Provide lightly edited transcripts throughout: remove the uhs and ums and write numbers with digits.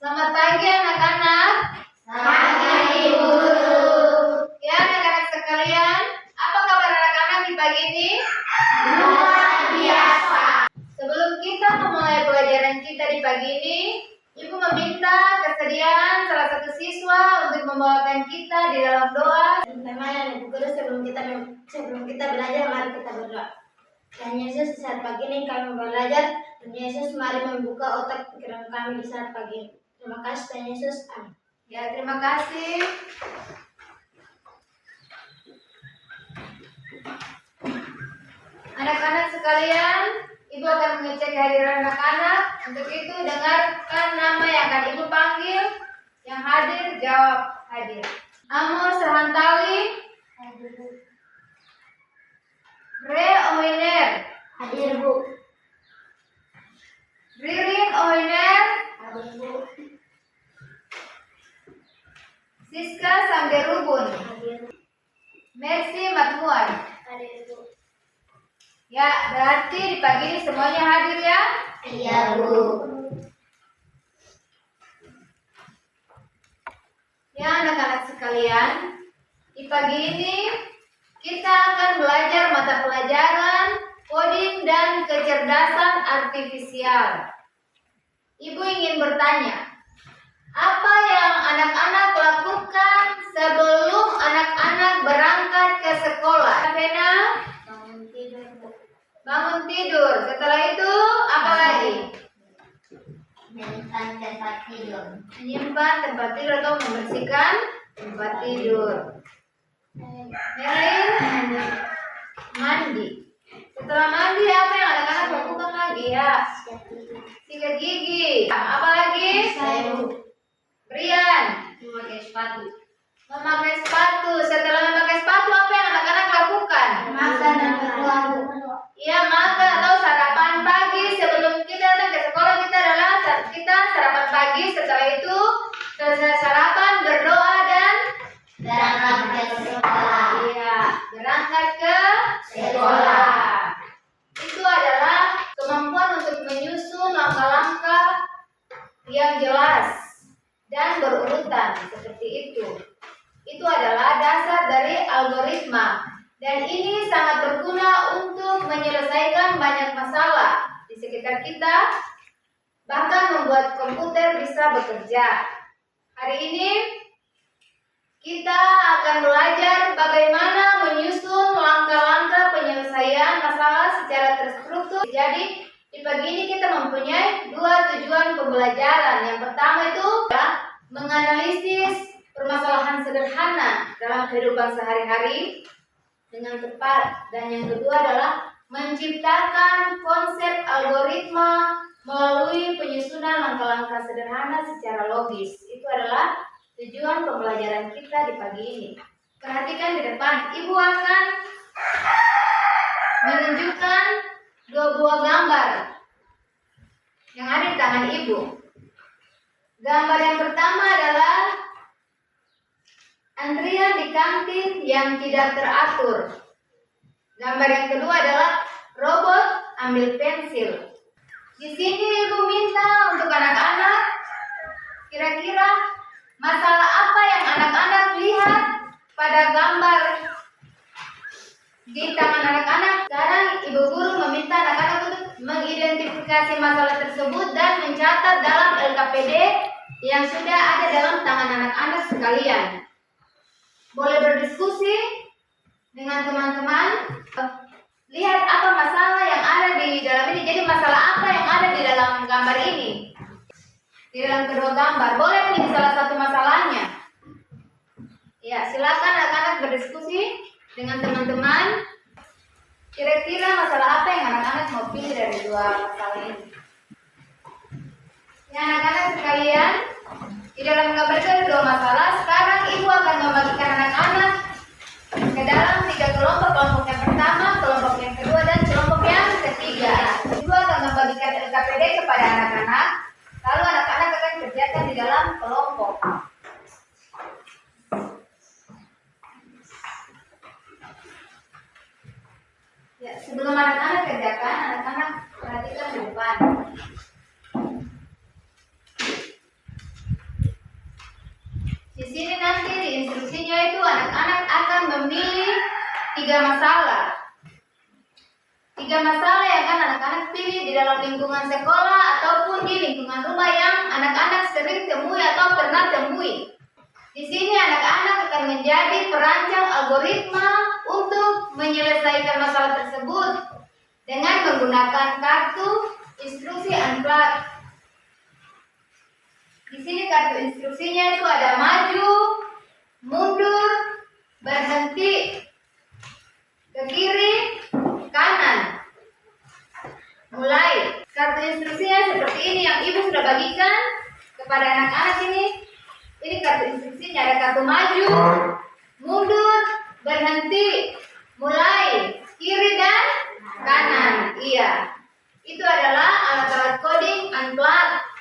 Selamat pagi anak-anak. Selamat pagi Bu Guru. Ya anak-anak sekalian, apa kabar anak-anak di pagi ini? Luar biasa. Sebelum kita memulai pelajaran kita di pagi ini, Ibu meminta kesediaan salah satu siswa untuk membawakan kita di dalam doa. Teman-teman Ibu Guru, sebelum kita belajar, mari kita berdoa. Tuhan Yesus, saat pagi ini kami belajar. Tuhan Yesus, mari membuka otak pikiran kami di saat pagi ini. Terima kasih Tuhan Yesus. Amin. Ya, terima kasih. Anak-anak sekalian, Ibu akan mengecek kehadiran anak-anak. Untuk itu, dengarkan nama yang akan Ibu panggil. Yang hadir, jawab hadir. Amor Sahantali, Hadir Bu. Re Oiner, Hadir Bu. Ririn Oiner, Hadir Bu. Siska Samderubun, Hadir Bu. Mercy Matmuan. Hadir Bu. Ya, berarti di pagi ini semuanya hadir ya? Iya Bu. Ya anak-anak sekalian, di pagi ini kita akan belajar mata pelajaran coding dan kecerdasan artifisial. Ibu ingin bertanya, apa yang anak-anak lakukan sebelum anak-anak berangkat ke sekolah? Vena? Bangun tidur Bu. Bangun tidur. Setelah itu apa lagi? Menyimpan tempat tidur. Menyimpan tempat tidur atau membersihkan tempat tidur. Merin? Mandi. Setelah mandi apa yang anak-anak lakukan lagi ya? Sikat gigi. Apa lagi? Brian? Memakai sepatu. Memakai sepatu. Setelah memakai sepatu apa yang anak-anak lakukan? Makan dan berdoa Bu. Iya, makan atau sarapan pagi. Sebelum kita datang ke sekolah kita sarapan pagi. Setelah itu selesai sarapan, berdoa dan Berangkat ke sekolah. iya, berangkat ke sekolah. Itu adalah kemampuan untuk menyusun langkah-langkah yang jelas dan berurutan seperti itu. Itu adalah dasar dari algoritma. Dan ini sangat berguna untuk menyelesaikan banyak masalah di sekitar kita, bahkan membuat komputer bisa bekerja. Hari ini kita akan belajar bagaimana menyusun langkah-langkah penyelesaian masalah secara terstruktur. Jadi, di pagi ini kita mempunyai dua tujuan pembelajaran. Yang pertama itu adalah menganalisis permasalahan sederhana dalam kehidupan sehari-hari dengan tepat, dan yang kedua adalah menciptakan konsep algoritma melalui penyusunan langkah-langkah sederhana secara logis. Itu adalah tujuan pembelajaran kita di pagi ini. Perhatikan di depan, Ibu akan menunjukkan dua buah gambar yang ada di tangan Ibu. Gambar yang pertama adalah antrian di kantin yang tidak teratur. Gambar yang kedua adalah robot ambil pensil. Di sini Ibu minta untuk anak-anak, kira-kira masalah apa yang anak-anak lihat pada gambar di tangan anak-anak. Sekarang Ibu Guru meminta anak-anak untuk mengidentifikasi masalah tersebut dan mencatat dalam LKPD yang sudah ada dalam tangan anak-anak sekalian. Boleh berdiskusi dengan teman-teman. Lihat apa masalah yang ada di dalam ini. Jadi masalah apa yang ada di dalam gambar ini? Di dalam kedua gambar. Boleh pilih salah satu masalahnya. Ya, silakan anak-anak berdiskusi dengan teman-teman. Kira-kira masalah apa yang anak-anak mau pilih dari dua masalah ini? Ya, anak-anak sekalian, di dalam gambar itu ada dua masalah. Sekarang Ibu akan membagikan anak-anak ke dalam tiga kelompok. Kelompok yang pertama, kelompok yang kedua, dan kelompok yang ketiga. Ibu akan membagikan LKPD kepada anak-anak. Lalu anak-anak akan kerjakan di dalam kelompok. Ya, sebelum anak-anak kerjakan, anak-anak perhatikan di depan. sini nanti di instruksinya itu anak-anak akan memilih 3 masalah. 3 masalah yang akan anak-anak pilih di dalam lingkungan sekolah ataupun di lingkungan rumah yang anak-anak sering temui atau pernah temui. Di sini anak-anak akan menjadi perancang algoritma untuk menyelesaikan masalah tersebut dengan menggunakan kartu instruksi unplugged. Di sini kartu instruksinya itu ada maju, mundur, berhenti, ke kiri, kanan. Mulai. Kartu instruksinya seperti ini yang ibu sudah bagikan kepada anak-anak ini. Ini kartu instruksinya, ada kartu maju, mundur, berhenti, mulai, kiri dan kanan. Iya. Itu adalah alat-alat coding unplugged.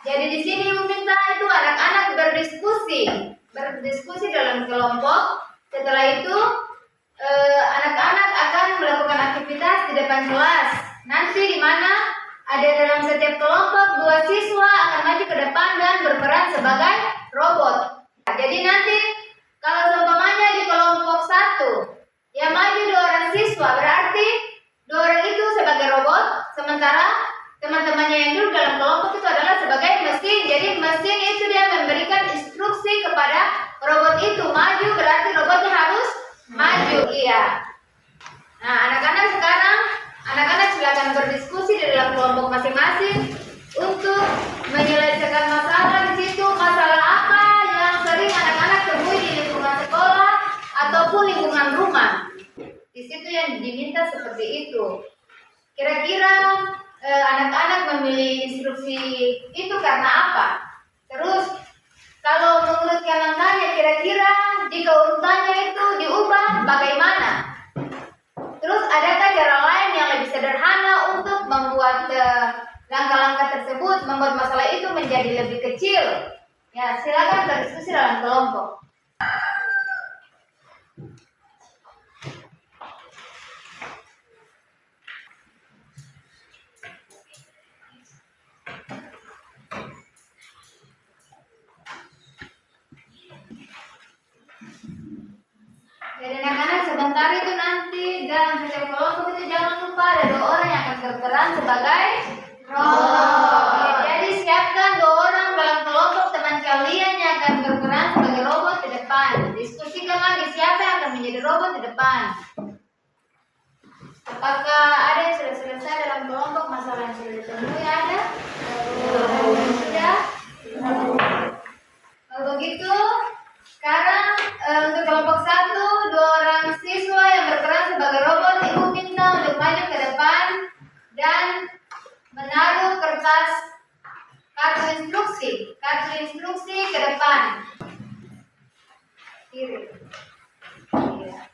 Jadi di sini ibu minta itu anak-anak berdiskusi dalam kelompok. Setelah itu anak-anak akan melakukan aktivitas di depan kelas. Nanti di mana ada dalam setiap kelompok 2 siswa akan maju ke depan dan berperan sebagai robot. Jadi nanti kalau seumpamanya di kelompok 1 yang maju 2 orang siswa, berarti 2 orang itu sebagai robot, sementara teman-temannya yang duduk dalam kelompok itu adalah sebagai mesin. Jadi mesin itu dia memberikan instruksi kepada robot itu maju, berarti robotnya harus maju. Iya. Nah, anak-anak sekarang, anak-anak silakan berdiskusi di dalam kelompok masing-masing untuk menyelesaikan masalah di situ. Masalah apa yang sering anak-anak temui di lingkungan sekolah ataupun lingkungan rumah. Di situ yang diminta seperti itu. Kira-kira anak-anak memilih instruksi itu karena apa? Terus kalau menurut kalian tanya, kira-kira jika urutannya itu diubah bagaimana? Terus adakah cara lain yang lebih sederhana untuk membuat langkah-langkah tersebut, membuat masalah itu menjadi lebih kecil? Ya, silakan berdiskusi dalam kelompok. Jadi anak-anak sebentar itu nanti dalam setiap kelompok itu jangan lupa ada 2 orang yang akan berperan sebagai robot. Jadi siapkan 2 orang dalam kelompok teman kalian yang akan berperan sebagai robot di depan. Diskusikan lagi siapa yang akan menjadi robot di depan. Apakah ada yang sudah selesai dalam kelompok masalah yang sudah ditemui? Ada? Sudah? Kalau begitu, sekarang untuk kelompok 1, 2 orang siswa yang berperan sebagai robot, ibu minta untuk maju ke depan dan menaruh kertas kartu instruksi ke depan. Kiri. Iya.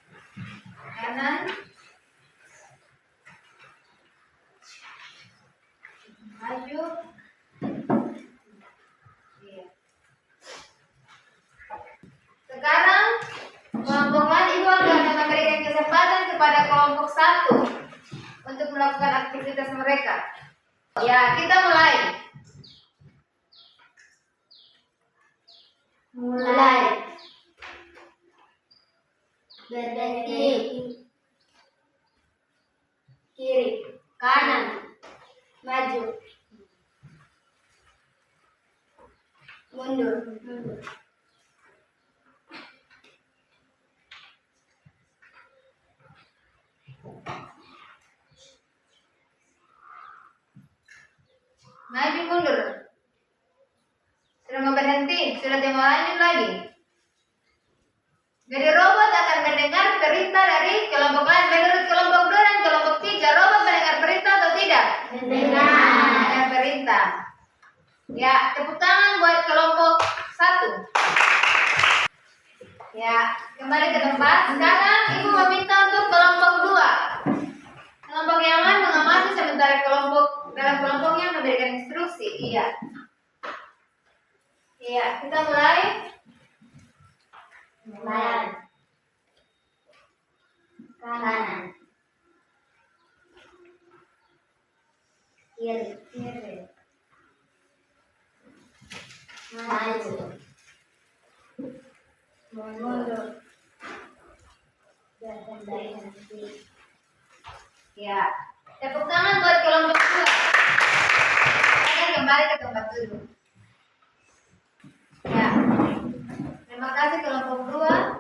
Kanan. Maju. Iya. Sekarang kelompok lain ibu akan memberikan kesempatan kepada kelompok 1 untuk melakukan aktivitas mereka. Ya, kita mulai. Berhenti, kiri, kanan, maju, mundur. Maju mundur. Sudah mau berhenti, sudah mau lanjut lagi. Jadi robot akan mendengar perintah dari kelompok lain. Menurut kelompok 2 dan kelompok 3, robot mendengar perintah atau tidak? Mendengar perintah. Ya, tepuk tangan buat kelompok 1. Ya, kembali ke tempat. Sekarang ibu meminta untuk kelompok 2. Kelompok yang lain mengamati sementara dalam kelompoknya memberikan instruksi. Iya. Iya, kita mulai. Kanan, kiri, maju, mundur dan kembali nanti. Ya, tepuk tangan buat kelompok 2. Kalian kembali ke tempat duduk. Ya, terima kasih kelompok 2.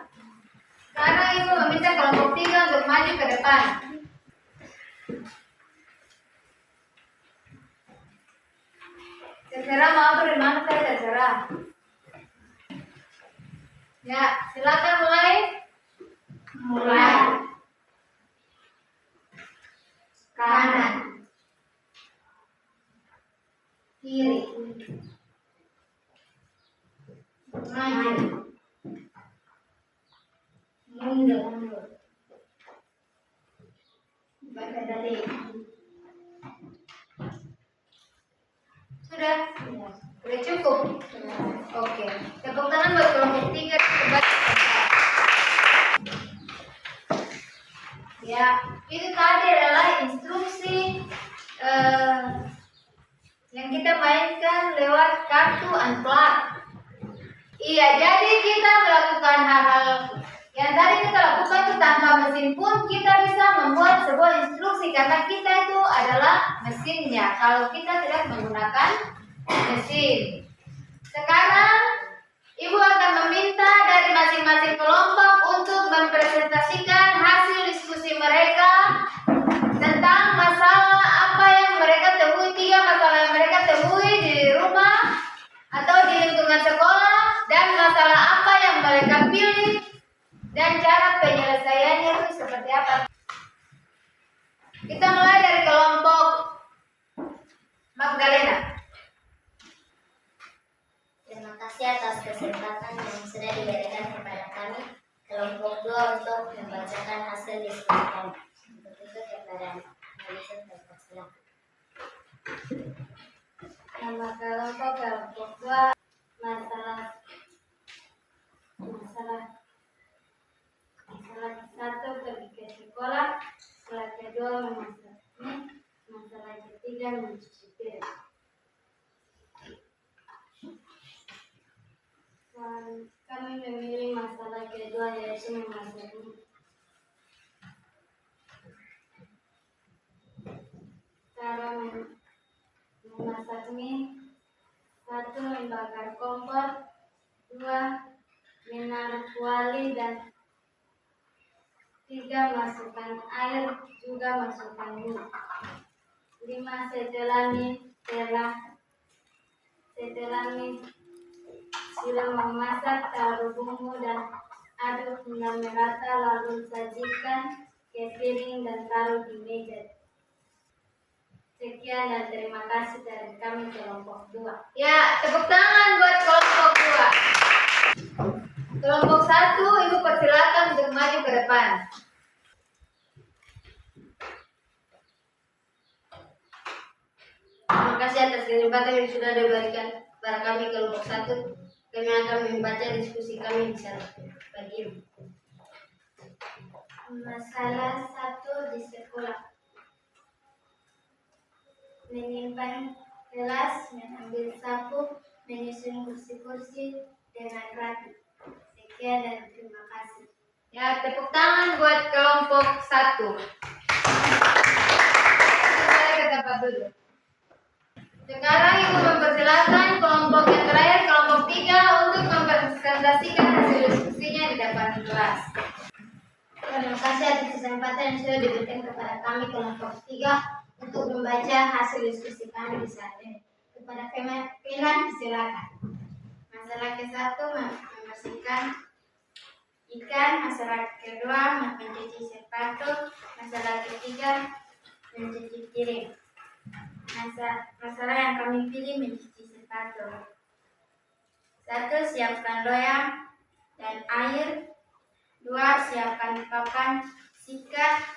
Sekarang Ibu meminta kelompok 3 untuk maju ke depan. Terserah mau beri mana saya terserah. Ya, silakan mulai. Mulai. Kanan. Kiri. Maju. Mundur. Baca dari. Sudah? Sudah cukup? Oke. Tepuk tangan buat kelompok 3 kembali ke tempat. Ya, itu tadi adalah instruksi yang kita mainkan lewat kartu unplug. Iya, jadi kita melakukan hal-hal yang tadi kita lakukan itu tanpa mesin pun kita bisa membuat sebuah instruksi karena kita itu adalah mesinnya. Kalau kita tidak menggunakan mesin. Sekarang Ibu akan meminta dari masing-masing kelompok untuk mempresentasikan hasil diskusi mereka tentang masalah apa yang mereka temui, 3 masalah yang mereka temui di rumah atau di lingkungan sekolah, dan masalah apa yang mereka pilih dan cara penyelesaiannya itu seperti apa. Kita mulai dari kelompok Magdalena. Terima kasih atas kesempatan yang sudah diberikan kepada kami kelompok 2 untuk membacakan hasil diskusi kami. Untuk itu kepada Madison berpersilakan. Nama kelompok 2 masalah satu pergi ke sekolah, masalah kedua memasak mie, masalah ketiga mencuci piring. Kami memilih masalah kedua yaitu memasak mie. Cara memasak mie: 1. Membakar kompor, 2. Menaruh kuali, dan 3. Masukkan air, juga masukkan mie. 5. Setelah mie sudah memasak, taruh bumbu dan aduk hingga merata, lalu sajikan ke piring dan taruh di meja. Sekian dan terima kasih dari kami kelompok 2. Ya, tepuk tangan buat kelompok 2. Kelompok 1, Ibu persilakan untuk maju ke depan. Terima kasih atas kesempatan yang sudah diberikan kepada kami kelompok 1. Kami akan membaca diskusi kami di sana. Bagi masalah 1 di sekolah: menyimpan gelas, mengambil sapu, menyusun kursi-kursi dengan rapi. Sekian dan terima kasih. Ya, tepuk tangan buat kelompok 1. Kembali ke tempat duduk. Sekarang Ibu mempersilakan kelompok yang terakhir, kelompok 3, untuk mempresentasikan hasil diskusinya di depan kelas. Terima kasih atas kesempatan yang sudah diberikan kepada kami kelompok 3 untuk membaca hasil diskusi kami di saat ini. Kepada Finan, silakan. Masalah ke-1 membersihkan ikan, masalah kedua mencuci sepatu, masalah ketiga mencuci piring. Masalah yang kami pilih mencuci sepatu. 1. Siapkan loyang dan air. 2. Siapkan papan, sikat.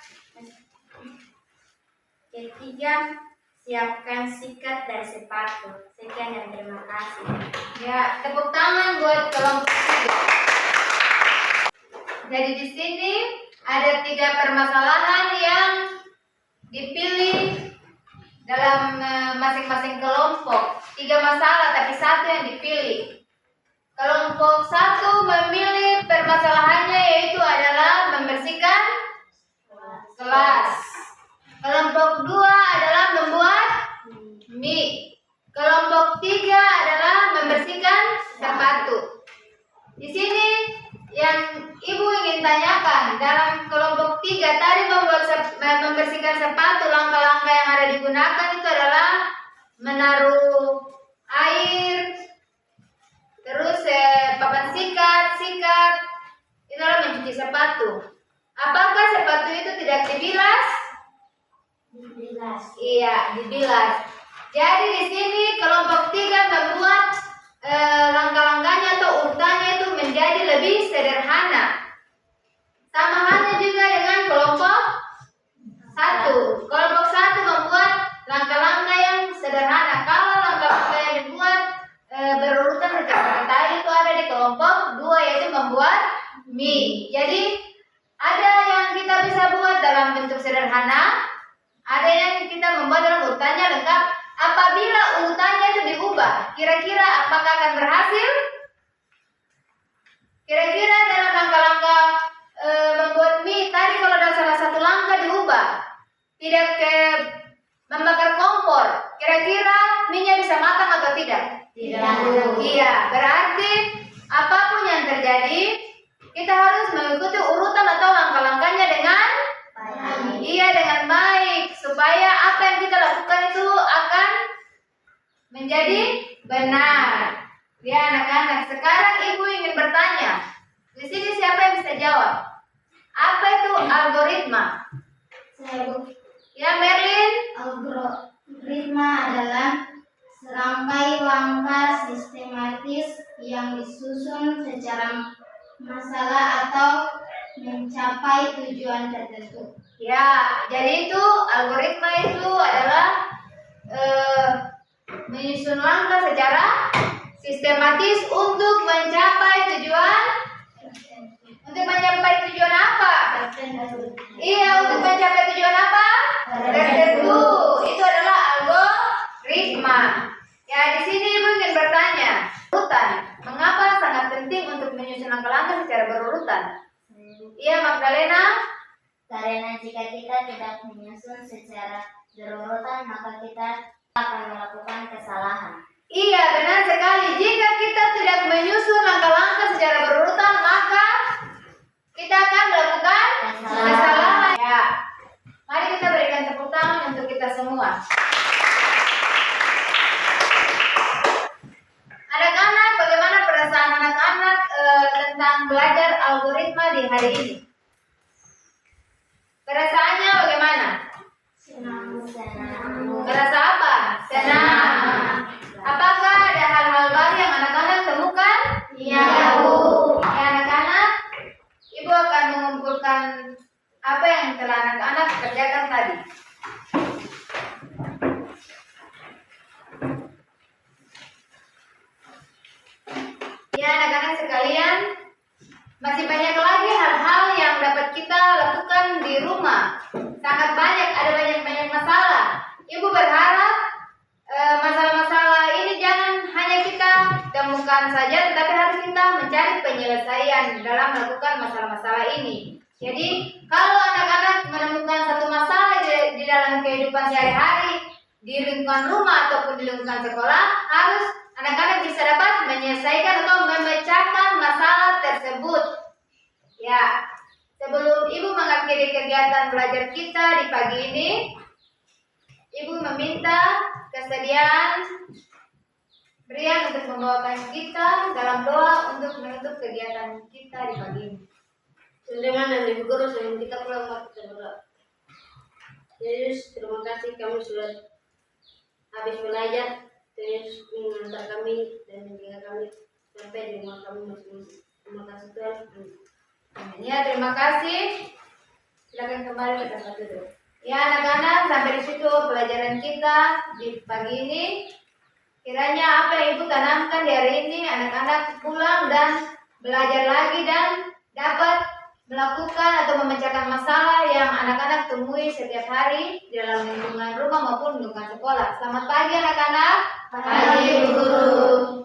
Ketiga, siapkan sikat dan sepatu. Sekian dan terima kasih. Ya, tepuk tangan buat kelompok 3. Jadi di sini ada 3 permasalahan yang dipilih dalam masing-masing kelompok. 3 masalah tapi 1 yang dipilih. Kelompok 1 memilih permasalahannya yaitu adalah membersihkan kelas. Kelompok 2 adalah membuat mie. Kelompok 3 adalah membersihkan sepatu. Di sini yang ibu ingin tanyakan, dalam kelompok 3 tadi membersihkan sepatu, langkah-langkah yang ada digunakan itu adalah menaruh air, terus papan sikat, itu adalah mencuci sepatu. Apakah sepatu itu tidak dibilas? Dibilas. Iya, dibilas. Jadi di sini kelompok 3 membuat langkah-langkahnya atau urutannya itu menjadi lebih sederhana. Sama halnya juga dengan kelompok 1. Kelompok 1 membuat langkah-langkah yang sederhana. Kalau langkah-langkah yang dibuat berurutan secara tadi itu ada di kelompok 2, yaitu membuat mie. Jadi ada yang kita bisa buat dalam bentuk sederhana, ada yang kita membuat dalam urutannya lengkap. Apabila urutannya itu diubah, kira-kira apakah akan berhasil? Kira-kira dalam langkah-langkah membuat mie tadi, kalau ada salah satu langkah diubah, tidak membakar kompor, kira-kira mie-nya bisa matang atau tidak? Tidak. Iya, berarti apapun yang terjadi, kita harus mengikuti urutan atau langkah-langkahnya dengan Baik. iya, dengan baik, supaya apa yang kita lakukan itu akan menjadi benar. Ya anak-anak, sekarang ibu ingin bertanya. Di sini siapa yang bisa jawab? Apa itu algoritma? Saya Ya Merlin? Algoritma adalah serangkai langkah sistematis yang disusun secara masalah atau mencapai tujuan tertentu. Ya, jadi itu algoritma itu adalah menyusun langkah secara sistematis untuk mencapai tujuan. Untuk mencapai tujuan apa? Iya, untuk mencapai tujuan apa? Tertentu. Itu adalah algoritma. Ya, di sini ibu ingin bertanya, urutan. Mengapa sangat penting untuk menyusun langkah-langkah secara berurutan? Iya, Magdalena. Karena jika kita tidak menyusun secara berurutan, maka kita akan melakukan kesalahan. Iya, benar sekali. Jika kita tidak menyusun langkah-langkah secara berurutan, maka kita akan melakukan kesalahan. Ya. Mari kita berikan tepuk tangan untuk kita semua. Anak-anak, bagaimana perasaan anak-anak tentang belajar algoritma di hari ini? Perasaannya bagaimana? Senang. Merasa apa? Senang. Apakah ada hal-hal baru yang anak-anak temukan? Iya, Bu. Ya anak-anak, ibu akan mengumpulkan apa yang telah anak-anak kerjakan tadi. Ya anak-anak sekalian, masih banyak lagi hal-hal yang dapat kita lakukan di rumah. Sangat banyak, ada banyak masalah. Ibu berharap masalah-masalah ini jangan hanya kita temukan saja, tetapi harus kita mencari penyelesaian dalam melakukan masalah-masalah ini. Jadi, kalau anak-anak menemukan satu masalah di dalam kehidupan sehari-hari, di lingkungan rumah ataupun di lingkungan sekolah, harus anak-anak bisa dapat menyelesaikan atau memecahkan masalah tersebut. Ya, sebelum ibu mengakhiri kegiatan belajar kita di pagi ini, ibu meminta kesediaan Brian untuk membawakan kita dalam doa untuk menutup kegiatan kita di pagi ini. Teman dan ibu guru, sebelum kita pulang, mari kita berdoa. Yesus, terima kasih kami sudah habis belajar. Yesus mengantar kami dan menjaga kami sampai di rumah kami masing-masing. Terima kasih Tuhan. Amin. Ya, terima kasih. Silakan kembali ke tempat duduk. Ya anak-anak, sampai di situ pelajaran kita di pagi ini. Kiranya apa yang ibu tanamkan di hari ini, anak-anak pulang dan belajar lagi dan dapat melakukan atau memecahkan masalah yang anak-anak temui setiap hari di dalam lingkungan rumah maupun lingkungan sekolah. Selamat pagi anak-anak. Pagi, Bu Guru.